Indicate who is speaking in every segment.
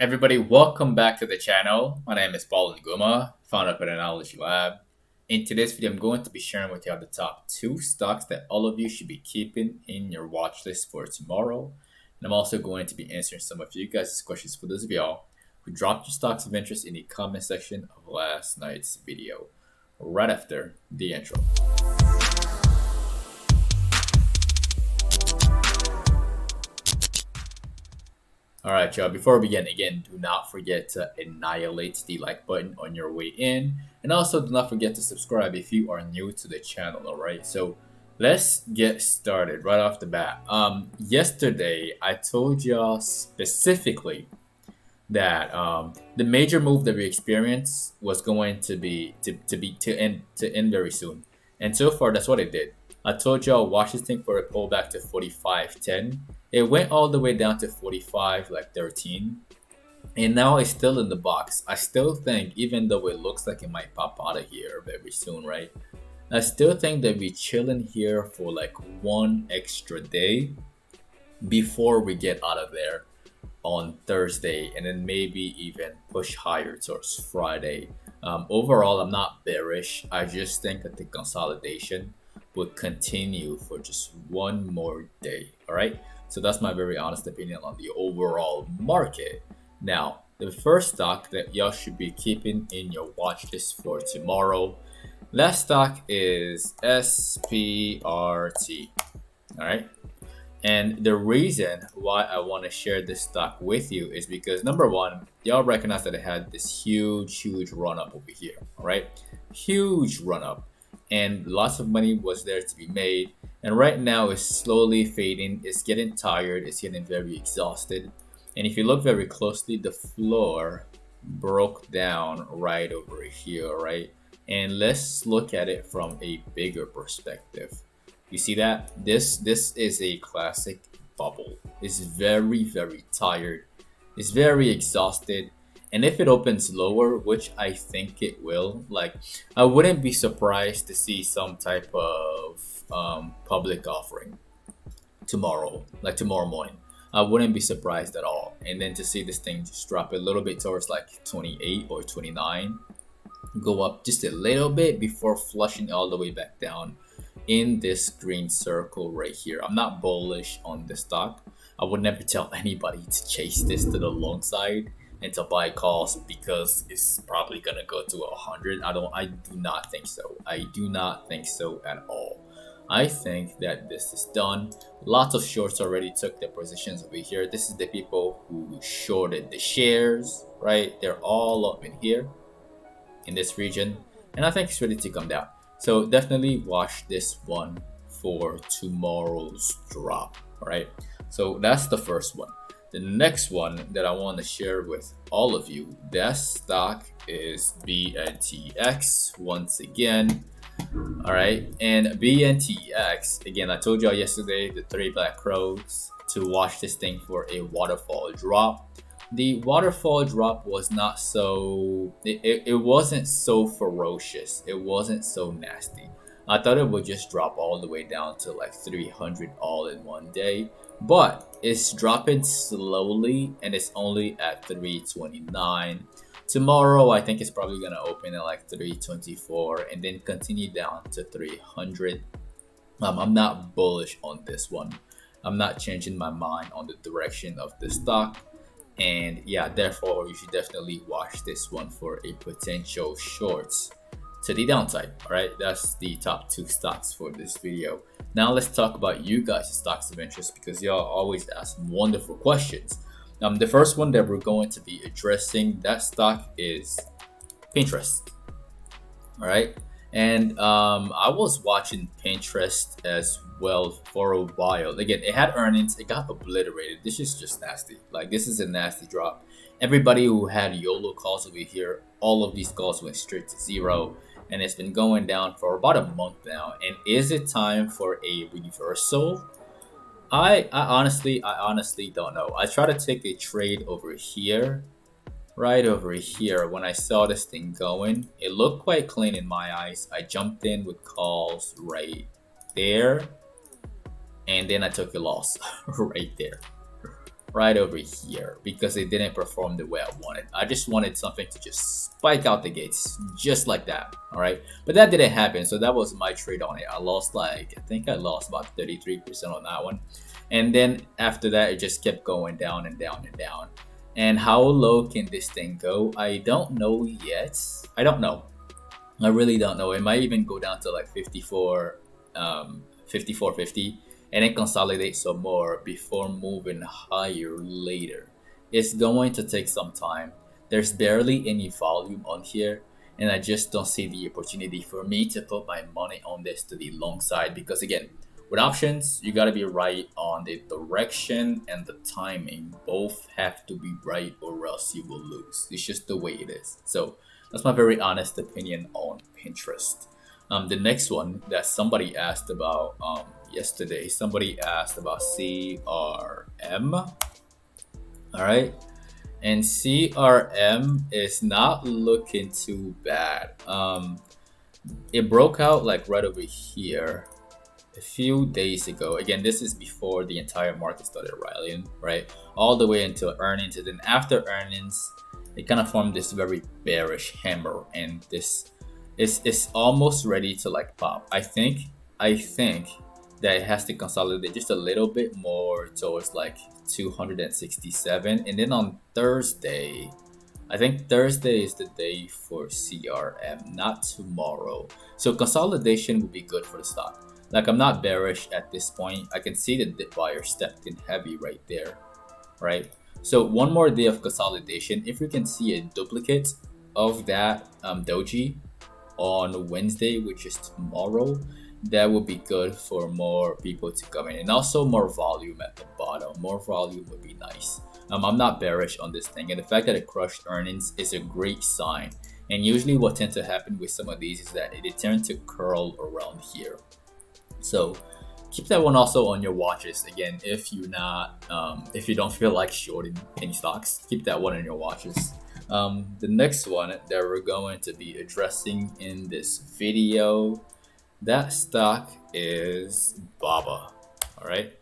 Speaker 1: Everybody, welcome back to the channel. My name is Paul Nguma, founder of PATTERNOLOGY LAB. In today's video, I'm going to be sharing with you the top 2 stocks that all of you should be keeping in your watch list for tomorrow. And I'm also going to be answering some of you guys' questions for those of y'all who dropped your stocks of interest in the comment section of last night's video, right after the intro. Alright, y'all, before we begin, again, do not forget to annihilate the like button on your way in. And also do not forget to subscribe if you are new to the channel, alright? So let's get started right off the bat. Yesterday, I told y'all specifically that the major move that we experienced was going to be to end very soon. And so far, that's what it did. I told y'all watch this thing for a pullback to 45.10. It went all the way down to 45 like 13, and now it's still in the box. I still think, even though it looks like it might pop out of here very soon, right? I still think that we chilling here for like one extra day before we get out of there on Thursday, and then maybe even push higher towards Friday. Overall, I'm not bearish. I just think that the consolidation would continue for just one more day. All right. So that's my very honest opinion on the overall market. Now, the first stock that y'all should be keeping in your watch list for tomorrow, that stock is Sprt. All right. And the reason why I want to share this stock with you is because, number one, y'all recognize that it had this huge run up over here. All right. Huge run up. And lots of money was there to be made. And right now it's slowly fading. It's getting tired. It's getting very exhausted. And if you look very closely, the floor broke down right over here, right? And let's look at it from a bigger perspective. You see that? This is a classic bubble. It's very tired. It's very exhausted. And if it opens lower, which I think it will, like, I wouldn't be surprised to see some type of public offering tomorrow, like tomorrow morning. I wouldn't be surprised at all. And then to see this thing just drop a little bit towards like 28 or 29, go up just a little bit before flushing all the way back down in this green circle right here. I'm not bullish on the stock. I would never tell anybody to chase this to the long side and to buy calls because it's probably gonna go to 100. I do not think so. I do not think so at all. I think that this is done. Lots of shorts already took their positions over here. This is the people who shorted the shares, right? They're all up in here in this region, and I think it's ready to come down. So definitely watch this one for tomorrow's drop. All right. So that's the first one. The next one that I want to share with all of you, that stock is Bntx once again. All right. And Bntx, again, I told y'all yesterday, the 3 black crows, to watch this thing for a waterfall drop. The waterfall drop was not so, it wasn't so ferocious. It wasn't so nasty. I thought it would just drop all the way down to like 300 all in one day. But it's dropping slowly and it's only at 329. Tomorrow, I think it's probably going to open at like 324 and then continue down to 300. I'm not bullish on this one. I'm not changing my mind on the direction of the stock. And yeah, therefore, you should definitely watch this one for a potential shorts to the downside. All right, that's the top 2 stocks for this video. Now let's talk about you guys' stocks of interest because y'all always ask wonderful questions. The first one that we're going to be addressing, that stock is Pinterest. All right, and I was watching Pinterest as well for a while. Again, it had earnings, it got obliterated. This is just nasty. Like, this is a nasty drop. Everybody who had YOLO calls over here, all of these calls went straight to zero, and it's been going down for about a month now. And is it time for a reversal? I honestly don't know. I try to take a trade over here, right over here. When I saw this thing going, it looked quite clean in my eyes. I jumped in with calls right there, and then I took a loss right there. right over here because it didn't perform the way I wanted. I just wanted something to just spike out the gates just like that. All right, but that didn't happen, so that was my trade on it. I lost like, I think I lost about 33% on that one, and then after that it just kept going down and down and down. And how low can this thing go? I don't know yet. I don't know. I really don't know. It might even go down to like 54, 54.50, and then consolidate some more before moving higher later. It's going to take some time. There's barely any volume on here, and I just don't see the opportunity for me to put my money on this to the long side because, again, with options, you got to be right on the direction and the timing. Both have to be right or else you will lose. It's just the way it is. So that's my very honest opinion on Pinterest. The next one that somebody asked about yesterday, somebody asked about CRM. All right. And CRM is not looking too bad. It broke out like right over here a few days ago. Again, this is before the entire market started rallying, right? All the way until earnings. And then after earnings, it kind of formed this very bearish hammer, and this is almost ready to like pop. I think that it has to consolidate just a little bit more towards like 267, and then on Thursday, I think Thursday is the day for CRM, not tomorrow. So consolidation would be good for the stock. Like, I'm not bearish at this point. I can see the dip buyer stepped in heavy right there, right? So one more day of consolidation. If we can see a duplicate of that doji on Wednesday, which is tomorrow, that would be good for more people to come in, and also more volume at the bottom. More volume would be nice. I'm not bearish on this thing, and the fact that it crushed earnings is a great sign. And usually what tends to happen with some of these is that it tends to curl around here. So keep that one also on your watches. Again, if you don't feel like shorting any stocks, keep that one on your watches. The next one that we're going to be addressing in this video, that stock is Baba. All right.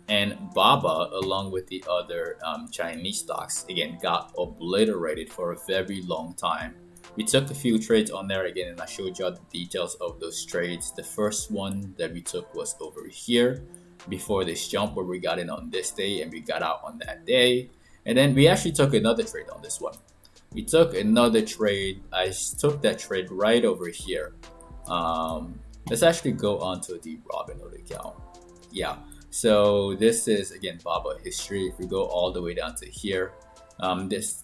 Speaker 1: And Baba, along with the other Chinese stocks, again, got obliterated for a very long time. We took a few trades on there again, and I showed you all the details of those trades. The first one that we took was over here before this jump where we got in on this day and we got out on that day. And then we actually took another trade on this one. We took another trade. I took that trade right over here. Let's actually go onto the Robinhood account. Yeah. So this is, again, Baba history. If we go all the way down to here, this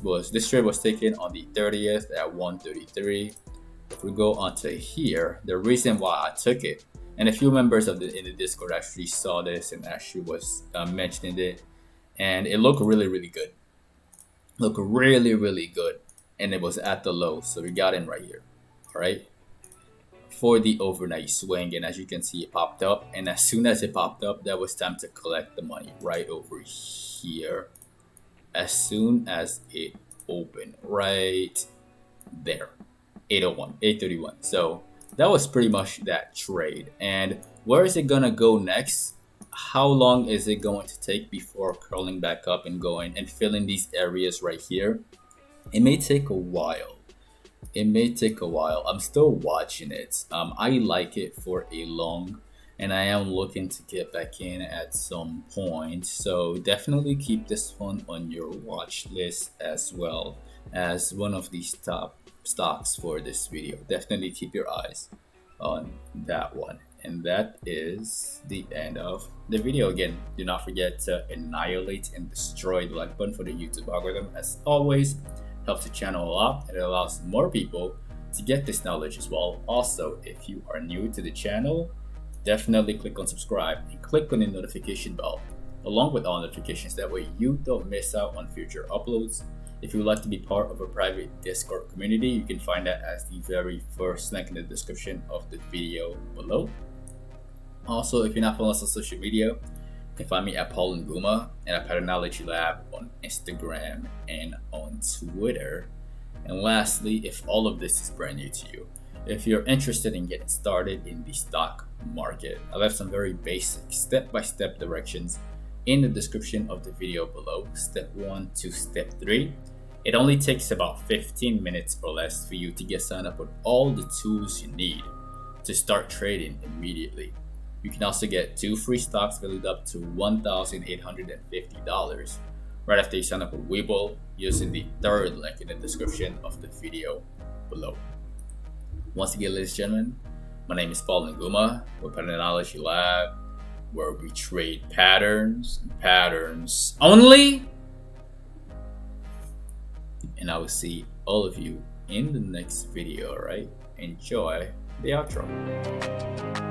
Speaker 1: trade was taken on the 30th at 133. If we go onto here, the reason why I took it, and a few members in the Discord actually saw this and actually was mentioning it, and it looked really, really good. Looked really, really good, and it was at the low, so we got in right here. All right. For the overnight swing, and as you can see, it popped up, and as soon as it popped up, that was time to collect the money right over here as soon as it opened right there, 801, 831. So that was pretty much that trade. And where is it gonna go next? How long is it going to take before curling back up and going and filling these areas right here? It may take a while. I'm still watching it. I like it for a long, and I am looking to get back in at some point. So definitely keep this one on your watch list as well as one of these top stocks for this video. Definitely keep your eyes on that one. And that is the end of the video. Again, do not forget to annihilate and destroy the like button for the YouTube algorithm. As always, helps the channel a lot, and it allows more people to get this knowledge as well. Also, if you are new to the channel, definitely click on subscribe and click on the notification bell along with all notifications. That way you don't miss out on future uploads. If you would like to be part of a private Discord community, you can find that as the very first link in the description of the video below. Also, if you're not following us on social media, you can find me at Paul Nguma and at PATTERNOLOGY LAB on Instagram and on Twitter. And lastly, if all of this is brand new to you, if you're interested in getting started in the stock market, I left some very basic step-by-step directions in the description of the video below, step 1 to step 3. It only takes about 15 minutes or less for you to get signed up with all the tools you need to start trading immediately. You can also get 2 free stocks valued up to $1,850 right after you sign up with Webull using the third link in the description of the video below. Once again, ladies and gentlemen, my name is Paul Nguma with Patternology Lab, where we trade patterns only. And I will see all of you in the next video, alright? Enjoy the outro.